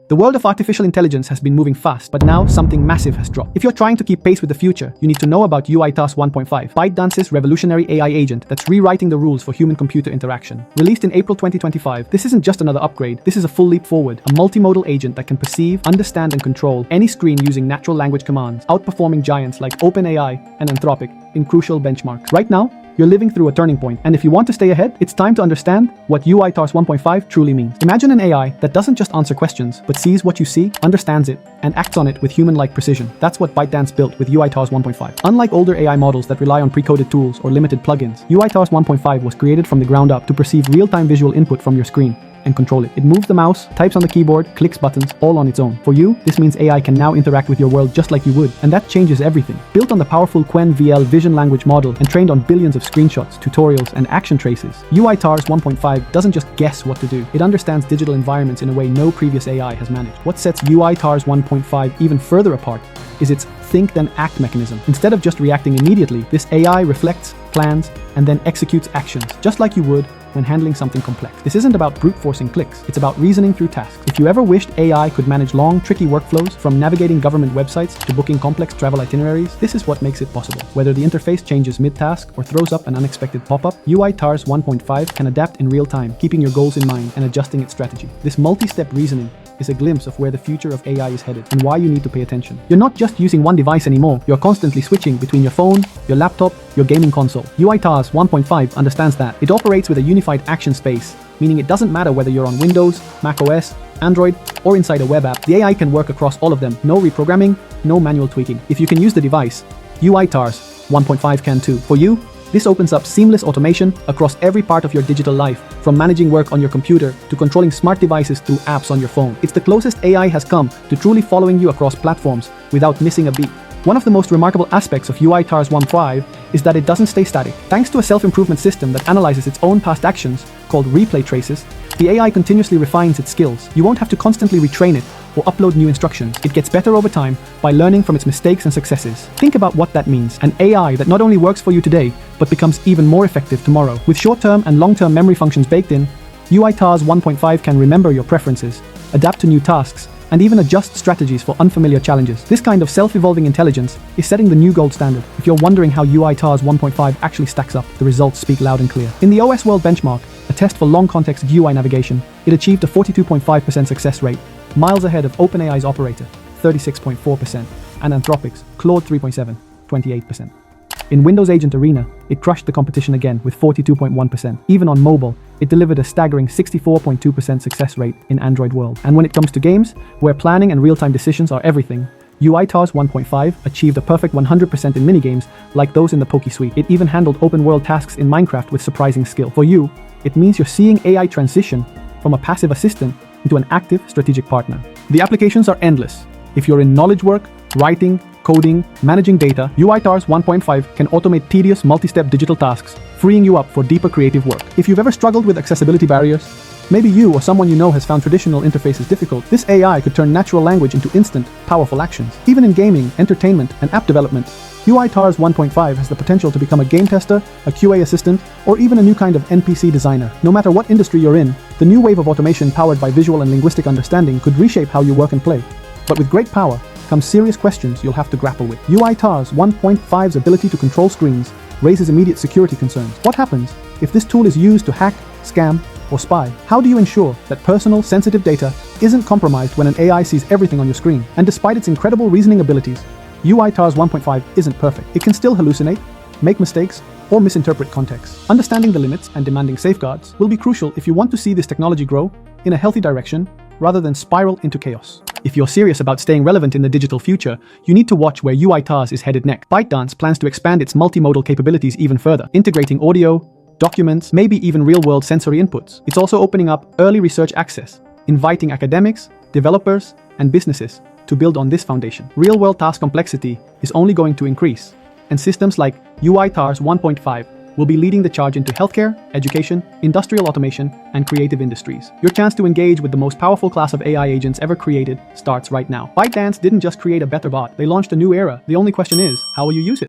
The world of artificial intelligence has been moving fast, but now something massive has dropped. If you're trying to keep pace with the future, you need to know about UiTask 1.5, ByteDance's revolutionary AI agent that's rewriting the rules for human-computer interaction. Released in April 2025, this isn't just another upgrade, this is a full leap forward, a multimodal agent that can perceive, understand, and control any screen using natural language commands, outperforming giants like OpenAI and Anthropic in crucial benchmarks. Right now, you're living through a turning point, and if you want to stay ahead, it's time to understand what UiTask 1.5 truly means. Imagine an AI that doesn't just answer questions, but sees what you see, understands it, and acts on it with human-like precision. That's what ByteDance built with UiTask 1.5. Unlike older AI models that rely on pre-coded tools or limited plugins, UiTask 1.5 was created from the ground up to perceive real-time visual input from your screen and control it. It moves the mouse, types on the keyboard, clicks buttons, all on its own. For you, this means AI can now interact with your world just like you would, and that changes everything. Built on the powerful Qwen-VL vision language model and trained on billions of screenshots, tutorials, and action traces, UiTask 1.5 doesn't just guess what to do. It understands digital environments in a way no previous AI has managed. What sets UiTask 1.5 even further apart is its think then act mechanism. Instead of just reacting immediately, this AI reflects, plans, and then executes actions, just like you would when handling something complex. This isn't about brute forcing clicks, it's about reasoning through tasks. If you ever wished AI could manage long, tricky workflows, from navigating government websites to booking complex travel itineraries, this is what makes it possible. Whether the interface changes mid-task or throws up an unexpected pop-up, UiTask 1.5 can adapt in real time, keeping your goals in mind and adjusting its strategy. This multi-step reasoning is a glimpse of where the future of AI is headed and why you need to pay attention. You're not just using one device anymore, you're constantly switching between your phone, your laptop, your gaming console. UiTask 1.5 understands that. It operates with a unified action space, meaning it doesn't matter whether you're on Windows, macOS, Android, or inside a web app. The AI can work across all of them. No reprogramming, no manual tweaking. If you can use the device, UiTask 1.5 can too. For you, this opens up seamless automation across every part of your digital life, from managing work on your computer to controlling smart devices through apps on your phone. It's the closest AI has come to truly following you across platforms without missing a beat. One of the most remarkable aspects of UiTask 1.5 is that it doesn't stay static. Thanks to a self-improvement system that analyzes its own past actions, called replay traces, the AI continuously refines its skills. You won't have to constantly retrain it or upload new instructions. It gets better over time by learning from its mistakes and successes. Think about what that means. An AI that not only works for you today, but becomes even more effective tomorrow. With short-term and long-term memory functions baked in, UiTask 1.5 can remember your preferences, adapt to new tasks, and even adjust strategies for unfamiliar challenges. This kind of self-evolving intelligence is setting the new gold standard. If you're wondering how UiTask 1.5 actually stacks up, the results speak loud and clear. In the OS World benchmark, a test for long-context GUI navigation, it achieved a 42.5% success rate, miles ahead of OpenAI's Operator, 36.4%, and Anthropic's Claude 3.7, 28%. In Windows Agent Arena, it crushed the competition again with 42.1%. Even on mobile, it delivered a staggering 64.2% success rate in Android World. And when it comes to games, where planning and real-time decisions are everything, UiTask 1.5 achieved a perfect 100% in minigames like those in the Poke Suite. It even handled open-world tasks in Minecraft with surprising skill. For you, it means you're seeing AI transition from a passive assistant into an active strategic partner. The applications are endless. If you're in knowledge work, writing, coding, managing data, UiTask 1.5 can automate tedious multi-step digital tasks, freeing you up for deeper creative work. If you've ever struggled with accessibility barriers, maybe you or someone you know has found traditional interfaces difficult, this AI could turn natural language into instant, powerful actions. Even in gaming, entertainment, and app development, UiTask 1.5 has the potential to become a game tester, a QA assistant, or even a new kind of NPC designer. No matter what industry you're in, the new wave of automation powered by visual and linguistic understanding could reshape how you work and play. But with great power comes serious questions you'll have to grapple with. UiTask 1.5's ability to control screens raises immediate security concerns. What happens if this tool is used to hack, scam, or spy? How do you ensure that personal, sensitive data isn't compromised when an AI sees everything on your screen? And despite its incredible reasoning abilities, UiTask 1.5 isn't perfect. It can still hallucinate, make mistakes, or misinterpret context. Understanding the limits and demanding safeguards will be crucial if you want to see this technology grow in a healthy direction rather than spiral into chaos. If you're serious about staying relevant in the digital future, you need to watch where UiTask is headed next. ByteDance plans to expand its multimodal capabilities even further, integrating audio, documents, maybe even real-world sensory inputs. It's also opening up early research access, inviting academics, developers, and businesses to build on this foundation. Real-world task complexity is only going to increase, and systems like UiTask 1.5 will be leading the charge into healthcare, education, industrial automation, and creative industries. Your chance to engage with the most powerful class of AI agents ever created starts right now. ByteDance didn't just create a better bot, they launched a new era. The only question is, how will you use it?